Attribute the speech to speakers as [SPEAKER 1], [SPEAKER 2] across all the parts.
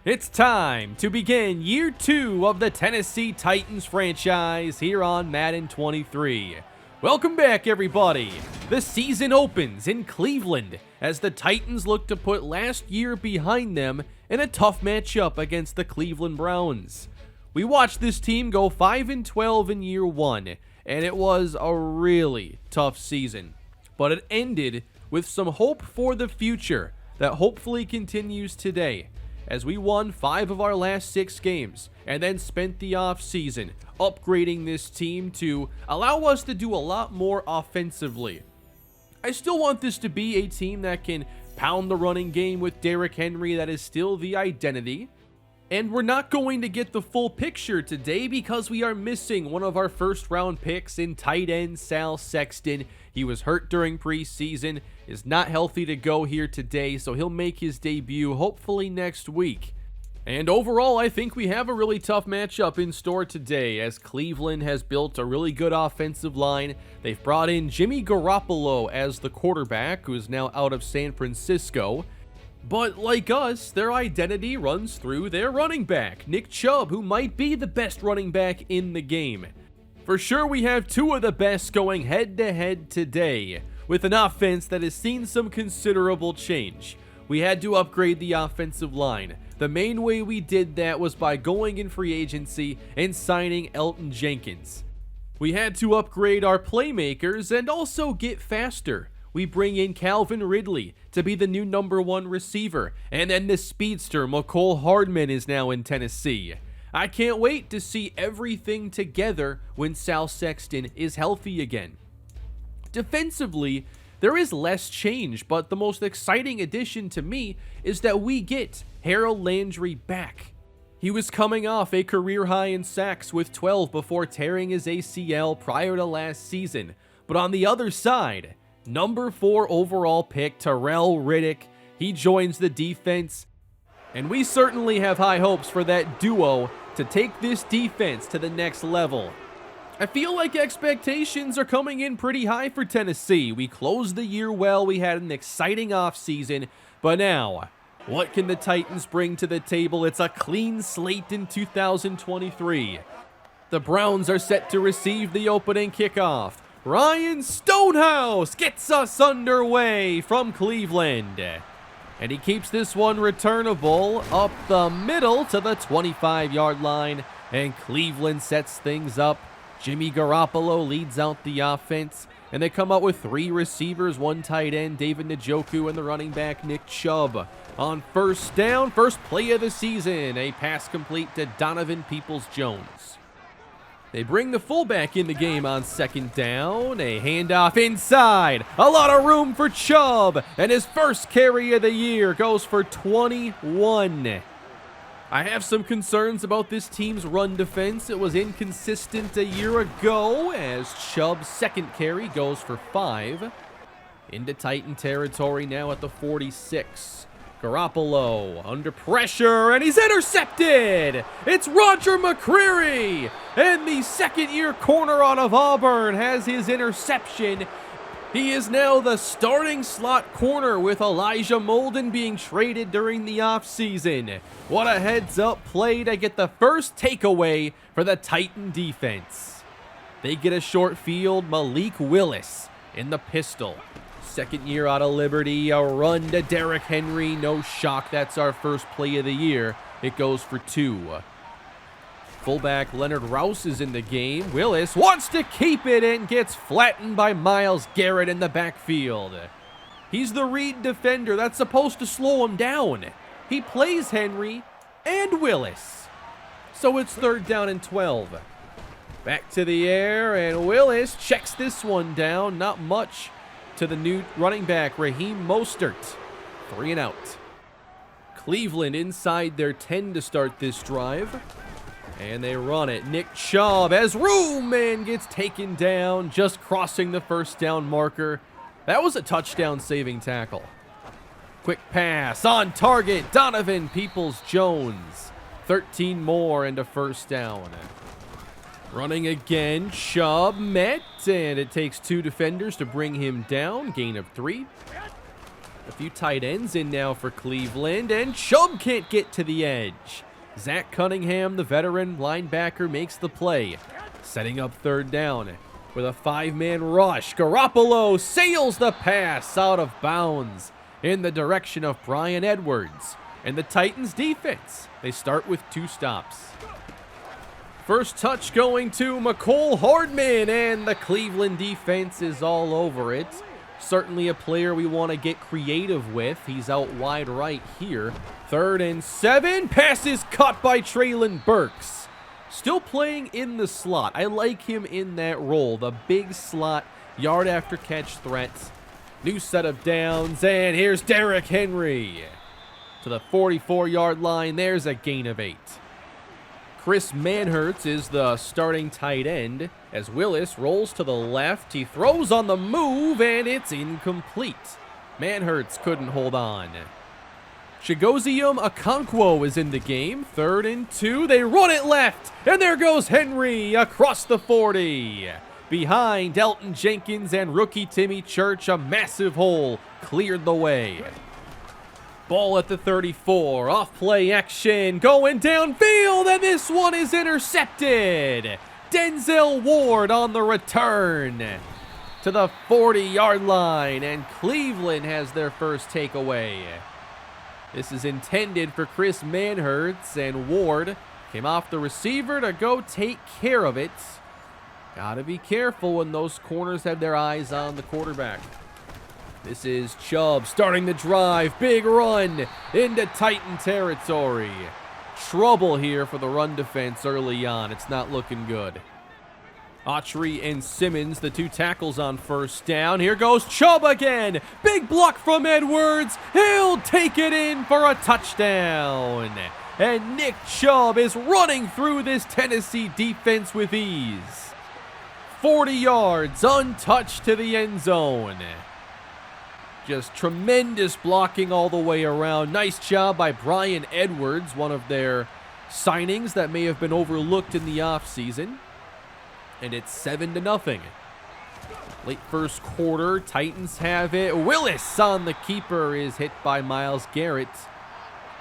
[SPEAKER 1] It's time to begin year 2 of the Tennessee Titans franchise here on Madden 23. Welcome back, everybody. The season opens in Cleveland as the Titans look to put last year behind them in a tough matchup against the Cleveland Browns. We watched this team go 5-12 in year 1, and it was a really tough season. But it ended with some hope for the future that hopefully continues today, as we won 5 of our last 6 games and then spent the offseason upgrading this team to allow us to do a lot more offensively. I still want this to be a team that can pound the running game with Derrick Henry. That is still the identity. And we're not going to get the full picture today because we are missing one of our first round picks in tight end Sal Sexton. He was hurt during preseason, is not healthy to go here today, so he'll make his debut hopefully next week. And overall, I think we have a really tough matchup in store today, as Cleveland has built a really good offensive line. They've brought in Jimmy Garoppolo as the quarterback, who is now out of San Francisco. But like us, their identity runs through their running back, Nick Chubb, who might be the best running back in the game. For sure, we have 2 of the best going head-to-head today, with an offense that has seen some considerable change. We had to upgrade the offensive line. The main way we did that was by going in free agency and signing Elton Jenkins. We had to upgrade our playmakers and also get faster. We bring in Calvin Ridley to be the new #1 receiver, and then the speedster McCole Hardman is now in Tennessee. I can't wait to see everything together when Sal Sexton is healthy again. Defensively, there is less change, but the most exciting addition to me is that we get Harold Landry back. He was coming off a career high in sacks with 12 before tearing his ACL prior to last season. But on the other side, #4 overall pick Terrell Riddick, he joins the defense, and we certainly have high hopes for that duo to take this defense to the next level. I feel like expectations are coming in pretty high for Tennessee. We closed the year well, we had an exciting offseason, but now, what can the Titans bring to the table? It's a clean slate in 2023. The Browns are set to receive the opening kickoff. Ryan Stonehouse gets us underway from Cleveland. And he keeps this one returnable up the middle to the 25-yard line. And Cleveland sets things up. Jimmy Garoppolo leads out the offense. And they come out with 3 receivers, 1 tight end, David Njoku, and the running back, Nick Chubb. On first down, first play of the season, a pass complete to Donovan Peoples-Jones. They bring the fullback in the game on second down. A handoff inside. A lot of room for Chubb. And his first carry of the year goes for 21. I have some concerns about this team's run defense. It was inconsistent a year ago as Chubb's second carry goes for 5. Into Titan territory now at the 46. Garoppolo under pressure, and he's intercepted! It's Roger McCreary! And the second-year corner out of Auburn has his interception. He is now the starting slot corner with Elijah Molden being traded during the offseason. What a heads-up play to get the first takeaway for the Titan defense. They get a short field, Malik Willis in the pistol. Second year out of Liberty, a run to Derrick Henry. No shock, that's our first play of the year. It goes for 2. Fullback Leonard Rouse is in the game. Willis wants to keep it and gets flattened by Myles Garrett in the backfield. He's the read defender. That's supposed to slow him down. He plays Henry and Willis. So it's 3rd down and 12. Back to the air, and Willis checks this one down. Not much to the new running back, Raheem Mostert. 3 and out. Cleveland inside their 10 to start this drive. And they run it. Nick Chubb has room and gets taken down, just crossing the first down marker. That was a touchdown-saving tackle. Quick pass on target. Donovan Peoples-Jones. 13 more and a first down. Running again, Chubb met, and it takes 2 defenders to bring him down. Gain of 3. A few tight ends in now for Cleveland, and Chubb can't get to the edge. Zach Cunningham, the veteran linebacker, makes the play, setting up third down. With a 5-man rush, Garoppolo sails the pass out of bounds in the direction of Bryan Edwards. And the Titans defense, they start with 2 stops. First touch going to McCole Hardman, and the Cleveland defense is all over it. Certainly a player we want to get creative with. He's out wide right here. 3rd and 7. Pass is caught by Treylon Burks. Still playing in the slot. I like him in that role. The big slot, yard after catch threat. New set of downs, and here's Derrick Henry. To the 44-yard line, there's a gain of 8. Chris Manhertz is the starting tight end as Willis rolls to the left. He throws on the move, and it's incomplete. Manhertz couldn't hold on. Chigozium Okonkwo is in the game. 3rd and 2. They run it left, and there goes Henry across the 40. Behind Elton Jenkins and rookie Timmy Church, a massive hole cleared the way. Ball at the 34, off play action, going downfield, and this one is intercepted. Denzel Ward on the return to the 40-yard line, and Cleveland has their first takeaway. This is intended for Chris Manhertz, and Ward came off the receiver to go take care of it. Gotta be careful when those corners have their eyes on the quarterback. This is Chubb starting the drive. Big run into Titan territory. Trouble here for the run defense early on. It's not looking good. Autry and Simmons, the 2 tackles on first down. Here goes Chubb again. Big block from Edwards. He'll take it in for a touchdown. And Nick Chubb is running through this Tennessee defense with ease. 40 yards, untouched to the end zone. Just tremendous blocking all the way around. Nice job by Bryan Edwards, one of their signings that may have been overlooked in the offseason. And it's 7-0. Late first quarter, Titans have it. Willis on the keeper is hit by Myles Garrett.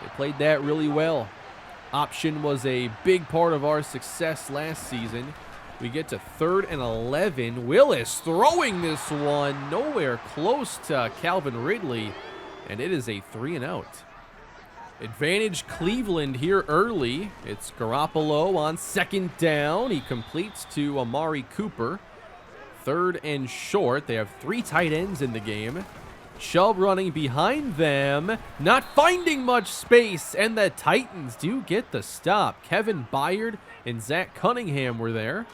[SPEAKER 1] They played that really well. Option was a big part of our success last season. We get to 3rd and 11. Willis throwing this one nowhere close to Calvin Ridley, and it is a 3-and-out. Advantage Cleveland here early. It's Garoppolo on 2nd down. He completes to Amari Cooper. 3rd and short. They have 3 tight ends in the game. Chubb running behind them, not finding much space, and the Titans do get the stop. Kevin Byard and Zach Cunningham were there.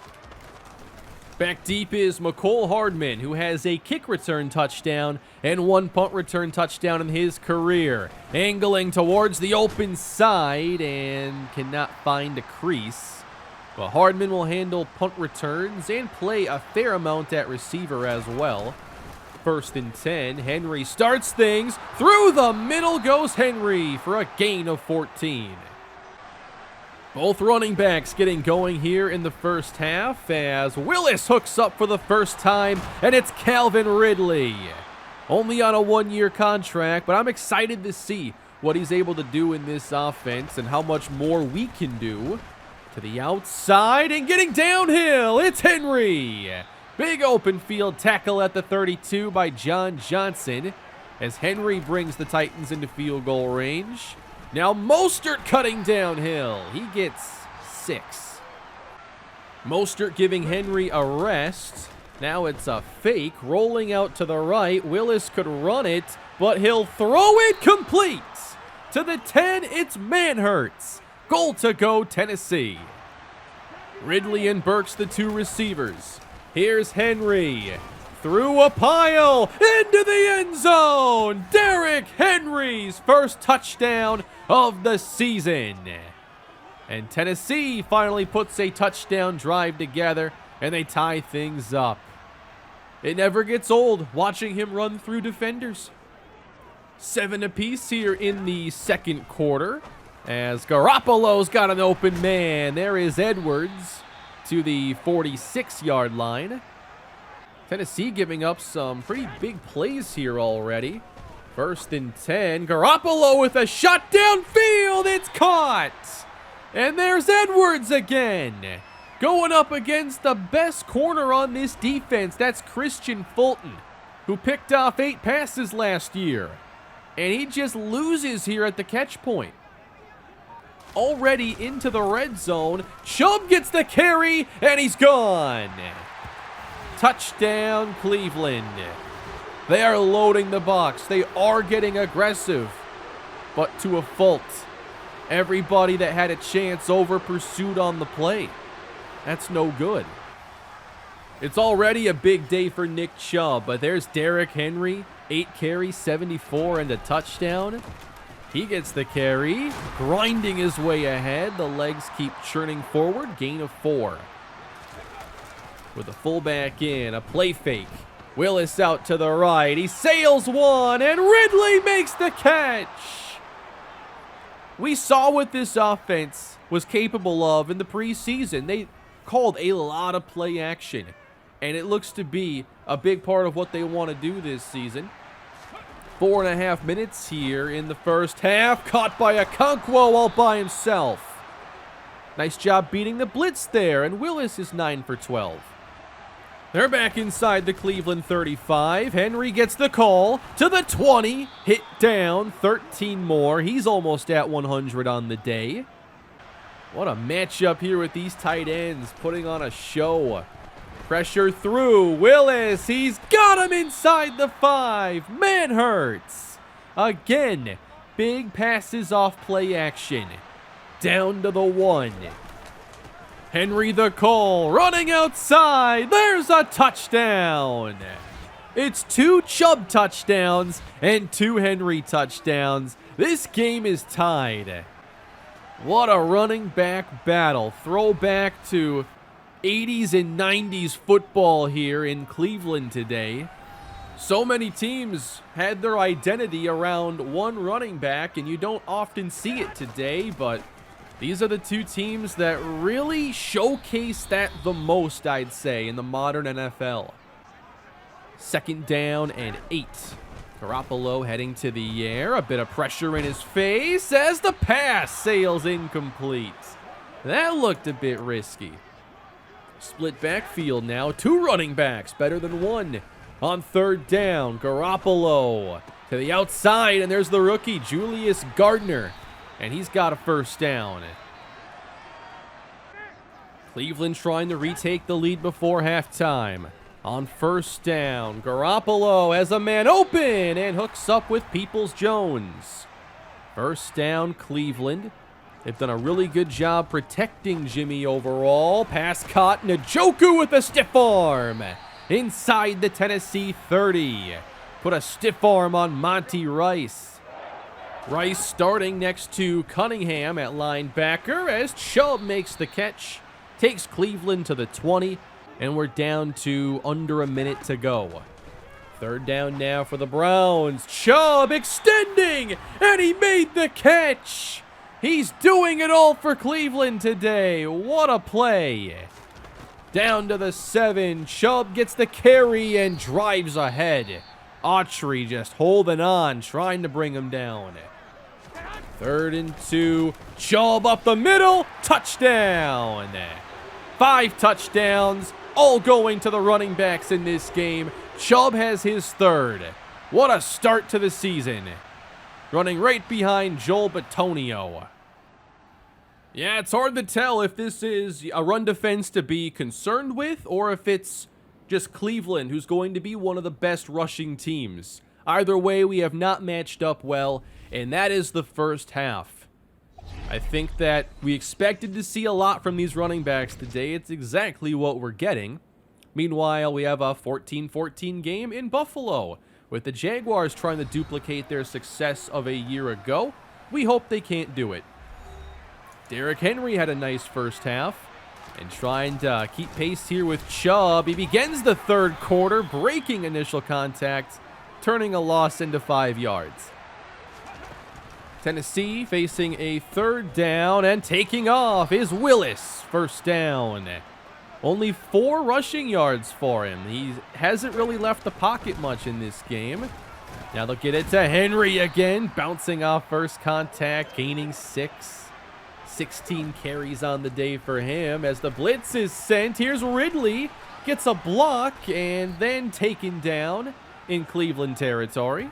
[SPEAKER 1] Back deep is McCole Hardman, who has a kick return touchdown and 1 punt return touchdown in his career. Angling towards the open side and cannot find a crease. But Hardman will handle punt returns and play a fair amount at receiver as well. 1st and 10, Henry starts things. Through the middle goes Henry for a gain of 14. Both running backs getting going here in the first half as Willis hooks up for the first time, and it's Calvin Ridley. Only on a 1-year contract, but I'm excited to see what he's able to do in this offense and how much more we can do. To the outside and getting downhill, it's Henry. Big open field tackle at the 32 by John Johnson as Henry brings the Titans into field goal range. Now Mostert cutting downhill. He gets 6. Mostert giving Henry a rest. Now it's a fake. Rolling out to the right. Willis could run it, but he'll throw it complete. To the 10, it's Manhertz. Goal to go, Tennessee. Ridley and Burks, the 2 receivers. Here's Henry. Through a pile, into the end zone. Derrick Henry's first touchdown of the season. And Tennessee finally puts a touchdown drive together, and they tie things up. It never gets old watching him run through defenders. 7 apiece here in the second quarter, as Garoppolo's got an open man. There is Edwards to the 46-yard line. Tennessee giving up some pretty big plays here already. First and 10. Garoppolo with a shot downfield. It's caught. And there's Edwards again. Going up against the best corner on this defense. That's Christian Fulton, who picked off 8 passes last year. And he just loses here at the catch point. Already into the red zone. Chubb gets the carry, and he's gone. Touchdown, Cleveland. They are loading the box. They are getting aggressive, but to a fault. Everybody that had a chance over-pursued on the play. That's no good. It's already a big day for Nick Chubb, but there's Derrick Henry, 8 carries, 74, and a touchdown. He gets the carry, grinding his way ahead. The legs keep churning forward, gain of 4. With a fullback in, a play fake. Willis out to the right. He sails one, and Ridley makes the catch. We saw what this offense was capable of in the preseason. They called a lot of play action, and it looks to be a big part of what they want to do this season. 4.5 minutes here in the first half. Caught by Okonkwo all by himself. Nice job beating the blitz there, and Willis is 9 for 12. They're back inside the Cleveland 35. Henry gets the call to the 20. Hit down, 13 more. He's almost at 100 on the day. What a matchup here with these tight ends, putting on a show. Pressure through. Willis, he's got him inside the 5. Man hurts. Again, big passes off play action. Down to the 1. Henry the call, running outside. There's a touchdown. It's 2 Chubb touchdowns and 2 Henry touchdowns. This game is tied. What a running back battle. Throwback to 80s and 90s football here in Cleveland today. So many teams had their identity around one running back, and you don't often see it today, but these are the 2 teams that really showcase that the most, I'd say, in the modern NFL. Second down and 8. Garoppolo heading to the air. A bit of pressure in his face as the pass sails incomplete. That looked a bit risky. Split backfield now. 2 running backs, better than 1. On third down, Garoppolo to the outside, and there's the rookie, Julius Gardner. And he's got a first down. Cleveland trying to retake the lead before halftime. On first down, Garoppolo has a man open and hooks up with Peoples-Jones. First down, Cleveland. They've done a really good job protecting Jimmy overall. Pass caught, Njoku with a stiff arm. Inside the Tennessee 30. Put a stiff arm on Monty Rice. Rice starting next to Cunningham at linebacker as Chubb makes the catch. Takes Cleveland to the 20, and we're down to under a minute to go. Third down now for the Browns. Chubb extending, and he made the catch. He's doing it all for Cleveland today. What a play. Down to the 7. Chubb gets the carry and drives ahead. Autry just holding on, trying to bring him down. 3rd and 2. Chubb up the middle. Touchdown. 5 touchdowns, all going to the running backs in this game. Chubb has his 3rd. What a start to the season. Running right behind Joel Bitonio. Yeah, it's hard to tell if this is a run defense to be concerned with or if it's just Cleveland who's going to be one of the best rushing teams. Either way, we have not matched up well, and that is the first half. I think that we expected to see a lot from these running backs today. It's exactly what we're getting. Meanwhile, we have a 14-14 game in Buffalo, with the Jaguars trying to duplicate their success of a year ago. We hope they can't do it. Derrick Henry had a nice first half, and trying to keep pace here with Chubb. He begins the 3rd quarter, breaking initial contact, turning a loss into 5 yards. Tennessee facing a 3rd down, and taking off is Willis. First down. Only 4 rushing yards for him. He hasn't really left the pocket much in this game. Now they'll get it to Henry again, bouncing off first contact, gaining 6. 16 carries on the day for him as the blitz is sent. Here's Ridley, gets a block and then taken down in Cleveland territory.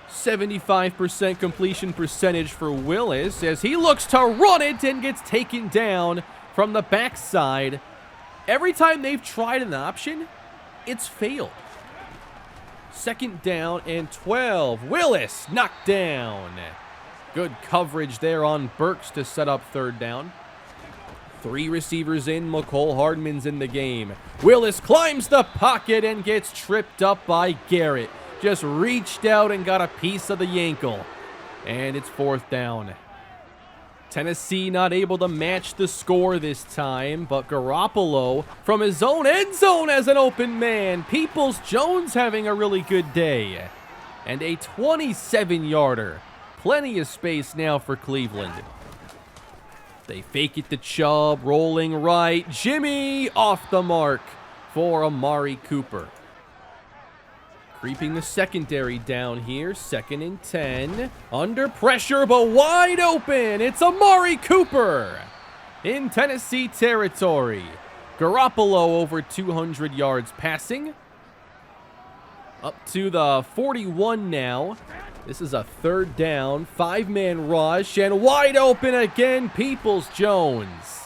[SPEAKER 1] 75% completion percentage for Willis as he looks to run it and gets taken down from the backside. Every time they've tried an option, it's failed. 2nd down and 12. Willis knocked down. Good coverage there on Burks to set up 3rd down. 3 receivers in. McCole Hardman's in the game. Willis climbs the pocket and gets tripped up by Garrett. Just reached out and got a piece of the ankle. And it's 4th down. Tennessee not able to match the score this time, but Garoppolo from his own end zone as an open man. Peoples-Jones having a really good day. And a 27-yarder. Plenty of space now for Cleveland. They fake it to Chubb, rolling right. Jimmy off the mark for Amari Cooper. Creeping the secondary down here. 2nd and 10. Under pressure, but wide open. It's Amari Cooper in Tennessee territory. Garoppolo over 200 yards passing. Up to the 41 now. This is a 3rd down. 5-man rush and wide open again. Peoples-Jones.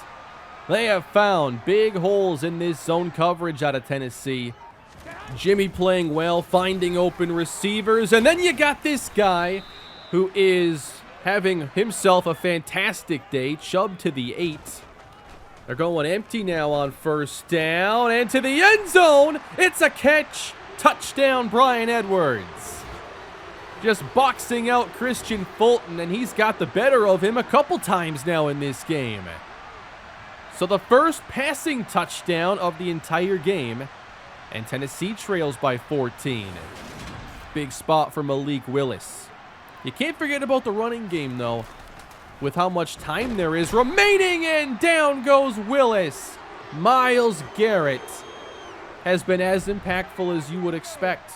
[SPEAKER 1] They have found big holes in this zone coverage out of Tennessee. Jimmy playing well, finding open receivers. And then you got this guy who is having himself a fantastic day. Chubb to the 8. They're going empty now on 1st down. And to the end zone. It's a catch. Touchdown, Bryan Edwards. Just boxing out Christian Fulton, and he's got the better of him a couple times now in this game. So the first passing touchdown of the entire game. And Tennessee trails by 14. Big spot for Malik Willis. You can't forget about the running game, though, with how much time there is remaining, and down goes Willis. Myles Garrett has been as impactful as you would expect.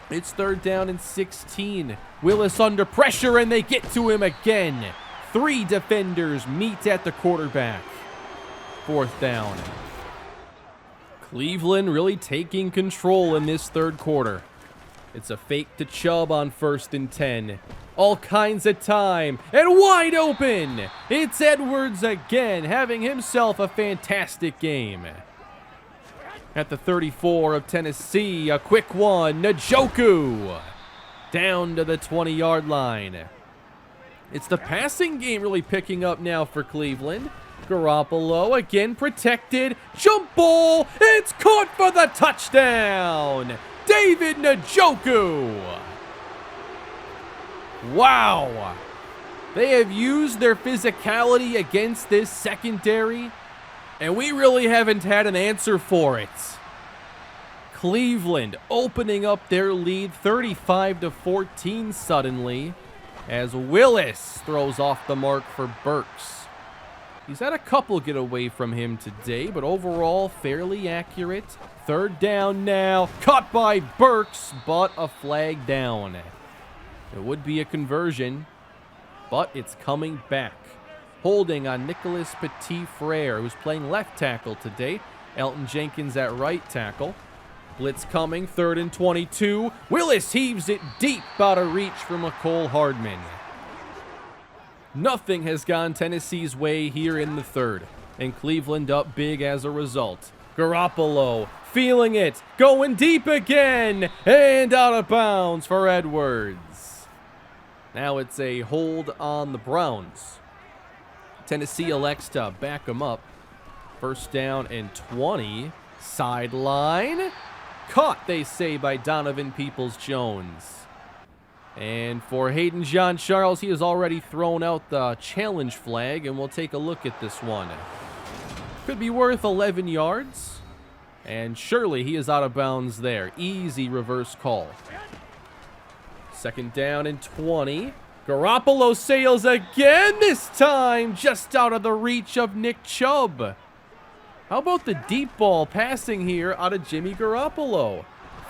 [SPEAKER 1] It's 3rd down and 16. Willis under pressure, and they get to him again. 3 defenders meet at the quarterback. 4th down. Cleveland really taking control in this 3rd quarter. It's a fake to Chubb on 1st and 10. All kinds of time and wide open. It's Edwards again, having himself a fantastic game. At the 34 of Tennessee, a quick one. Njoku down to the 20-yard line. It's the passing game really picking up now for Cleveland. Garoppolo again protected. Jump ball. It's caught for the touchdown. David Njoku. Wow. They have used their physicality against this secondary, and we really haven't had an answer for it. Cleveland opening up their lead 35-14 suddenly as Willis throws off the mark for Burks. He's had a couple get away from him today, but overall fairly accurate. 3rd down now. Caught by Burks, but a flag down. It would be a conversion, but it's coming back. Holding on Nicholas Petit-Frere, who's playing left tackle today. Elton Jenkins at right tackle. Blitz coming, 3rd and 22. Willis heaves it deep out of reach for McCole Hardman. Nothing has gone Tennessee's way here in the 3rd, and Cleveland up big as a result. Garoppolo feeling it, going deep again, and out of bounds for Edwards. Now it's a hold on the Browns. Tennessee elects to back them up. 1st down and 20. Sideline. Caught, they say, by Donovan Peoples-Jones. And for Hayden Jean-Charles, he has already thrown out the challenge flag, and we'll take a look at this one. Could be worth 11 yards, and surely he is out of bounds there. Easy reverse call. 2nd down and 20. Garoppolo sails again, this time just out of the reach of Nick Chubb. How about the deep ball passing here out of Jimmy Garoppolo?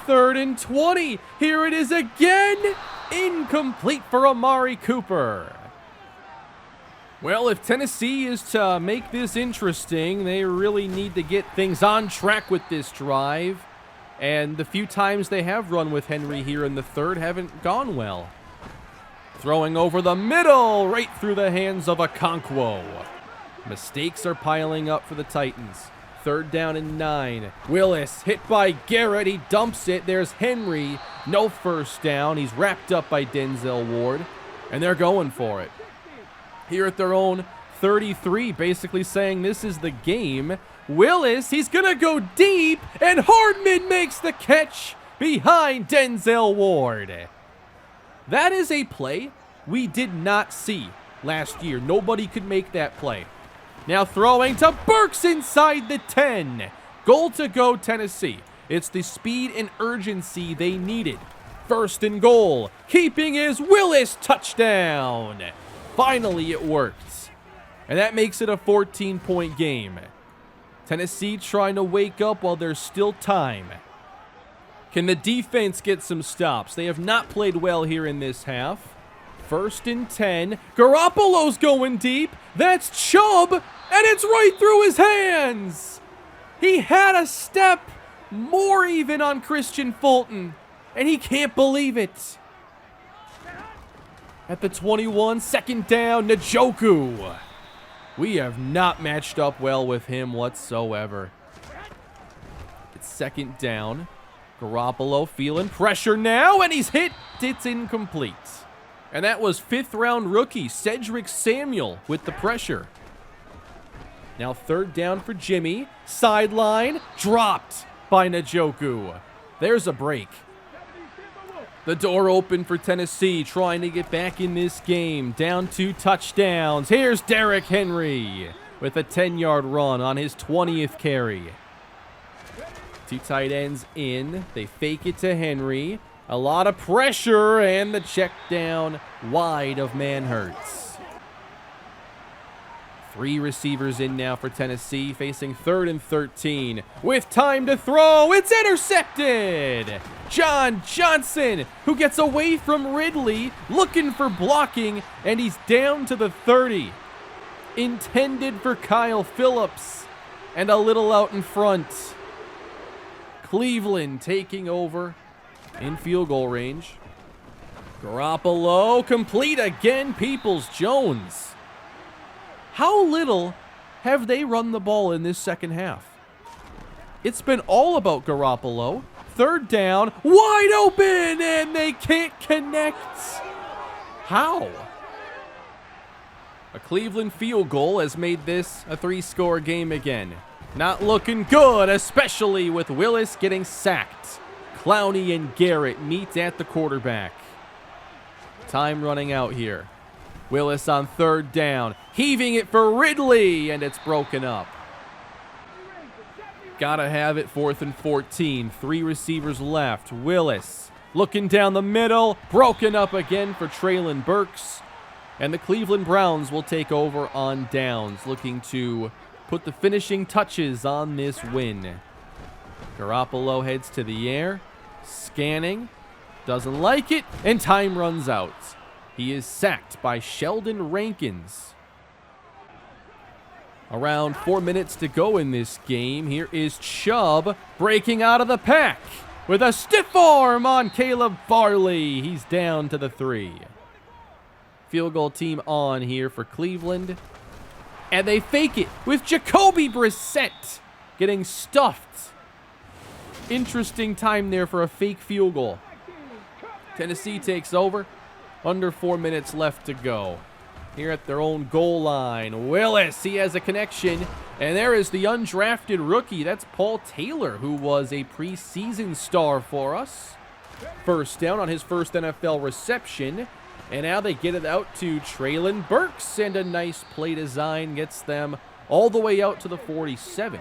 [SPEAKER 1] 3rd and 20. Here it is again. Incomplete for Amari Cooper. Well, if Tennessee is to make this interesting, they really need to get things on track with this drive. And the few times they have run with Henry here in the 3rd haven't gone well. Throwing over the middle, right through the hands of Okonkwo. Mistakes are piling up for the Titans. 3rd down and 9. Willis hit by Garrett. He dumps it. There's Henry. No first down. He's wrapped up by Denzel Ward. And they're going for it. Here at their own 33, basically saying this is the game. Willis, he's going to go deep. And Hardman makes the catch behind Denzel Ward. That is a play we did not see last year. Nobody could make that play. Now throwing to Burks inside the 10. Goal to go, Tennessee. It's the speed and urgency they needed. 1st and goal. Keeping is Willis. Touchdown. Finally, it worked. And that makes it a 14-point game. Tennessee trying to wake up while there's still time. Can the defense get some stops? They have not played well here in this half. 1st and 10. Garoppolo's going deep. That's Chubb, and it's right through his hands. He had a step more even on Christian Fulton, and he can't believe it. At the 21, 2nd down, Njoku. We have not matched up well with him whatsoever. It's 2nd down. Garoppolo feeling pressure now, and he's hit. It's incomplete. And that was 5th-round rookie Cedric Samuel with the pressure. Now 3rd down for Jimmy. Sideline, dropped by Njoku. There's a break. The door open for Tennessee, trying to get back in this game. Down 2 touchdowns. Here's Derrick Henry with a 10-yard run on his 20th carry. 2 tight ends in. They fake it to Henry. A lot of pressure, and the check down wide of Manhertz. 3 receivers in now for Tennessee, facing 3rd and 13. With time to throw, it's intercepted! John Johnson, who gets away from Ridley, looking for blocking, and he's down to the 30. Intended for Kyle Phillips, and a little out in front. Cleveland taking over in field goal range. Garoppolo, complete again, Peoples-Jones. How little have they run the ball in this second half? It's been all about Garoppolo. 3rd down, wide open, and they can't connect. How? A Cleveland field goal has made this a 3-score game again. Not looking good, especially with Willis getting sacked. Clowney and Garrett meet at the quarterback. Time running out here. Willis on 3rd down, heaving it for Ridley, and it's broken up. Gotta have it 4th and 14. 3 receivers left. Willis looking down the middle, broken up again for Treylon Burks. And the Cleveland Browns will take over on downs, looking to put the finishing touches on this win. Garoppolo heads to the air, scanning, doesn't like it, and time runs out. He is sacked by Sheldon Rankins. Around 4 minutes to go in this game. Here is Chubb breaking out of the pack with a stiff arm on Caleb Farley. He's down to the 3. Field goal team on here for Cleveland. And they fake it with Jacoby Brissett getting stuffed. Interesting time there for a fake field goal. Tennessee takes over. Under 4 minutes left to go. Here at their own goal line. Willis, he has a connection. And there is the undrafted rookie. That's Paul Taylor, who was a preseason star for us. 1st down on his first NFL reception. And now they get it out to Treylon Burks. And a nice play design gets them all the way out to the 47.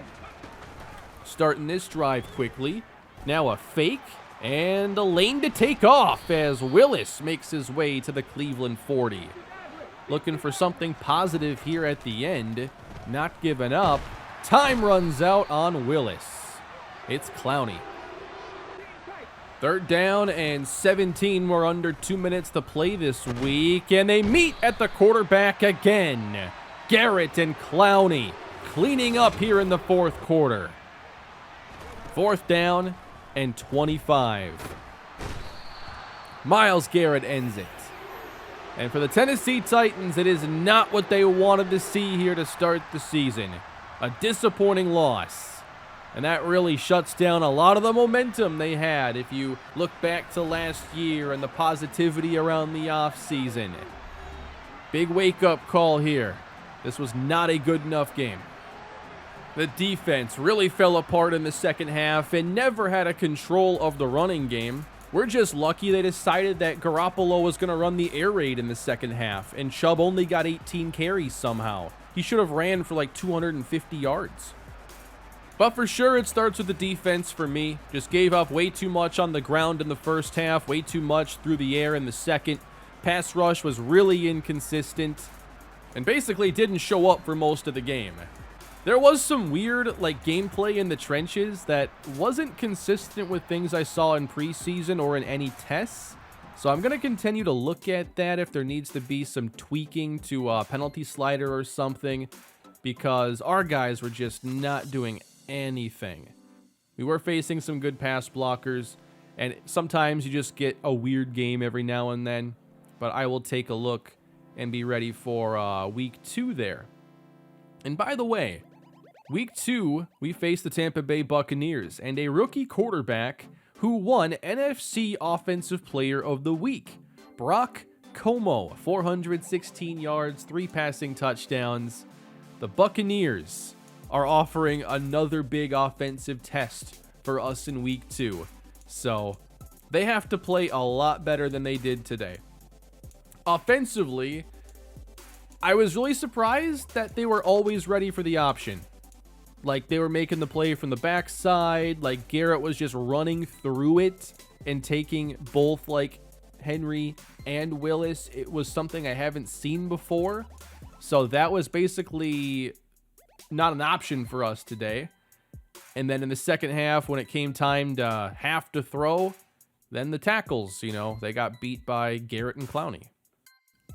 [SPEAKER 1] Starting this drive quickly. Now a fake. And a lane to take off as Willis makes his way to the Cleveland 40. Looking for something positive here at the end. Not giving up. Time runs out on Willis. It's Clowney. 3rd down and 17. We're under 2 minutes to play this week, and they meet at the quarterback again. Garrett and Clowney cleaning up here in the 4th quarter. 4th down and 25. Myles Garrett ends it. And for the Tennessee Titans, it is not what they wanted to see here to start the season. A disappointing loss. And that really shuts down a lot of the momentum they had if you look back to last year and the positivity around the offseason. Big wake-up call here. This was not a good enough game. The defense really fell apart in the second half and never had a control of the running game. We're just lucky they decided that Garoppolo was going to run the air raid in the second half, and Chubb only got 18 carries somehow. He should have ran for like 250 yards. But for sure, it starts with the defense for me. Just gave up way too much on the ground in the first half, way too much through the air in the second. Pass rush was really inconsistent and basically didn't show up for most of the game. There was some weird gameplay in the trenches that wasn't consistent with things I saw in preseason or in any tests. So I'm going to continue to look at that if there needs to be some tweaking to a penalty slider or something, because our guys were just not doing anything. We were facing some good pass blockers, and sometimes you just get a weird game every now and then, but I will take a look and be ready for week 2 there. And by the way, week 2, we faced the Tampa Bay Buccaneers and a rookie quarterback who won NFC Offensive Player of the Week, Brock Como, 416 yards, 3 passing touchdowns. The Buccaneers are offering another big offensive test for us in week 2. So they have to play a lot better than they did today. Offensively, I was really surprised that they were always ready for the option. Like, they were making the play from the backside. Like, Garrett was just running through it and taking both, Henry and Willis. It was something I haven't seen before. So that was basically not an option for us today. And then in the second half, when it came time to have to throw, then the tackles, they got beat by Garrett and Clowney.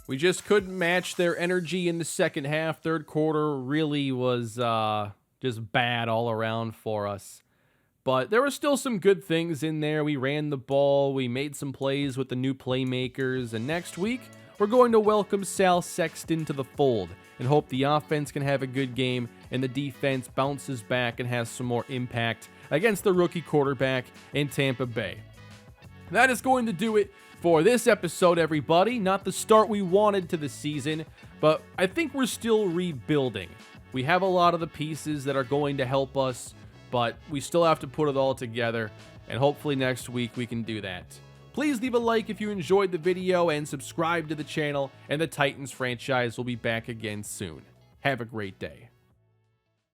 [SPEAKER 1] We just couldn't match their energy in the second half. 3rd quarter really was just bad all around for us. But there were still some good things in there. We ran the ball. We made some plays with the new playmakers. And next week, we're going to welcome Sal Sexton to the fold and hope the offense can have a good game and the defense bounces back and has some more impact against the rookie quarterback in Tampa Bay. That is going to do it for this episode, everybody. Not the start we wanted to the season, but I think we're still rebuilding. We have a lot of the pieces that are going to help us, but we still have to put it all together, and hopefully next week we can do that. Please leave a like if you enjoyed the video and subscribe to the channel, and the Titans franchise will be back again soon. Have a great day.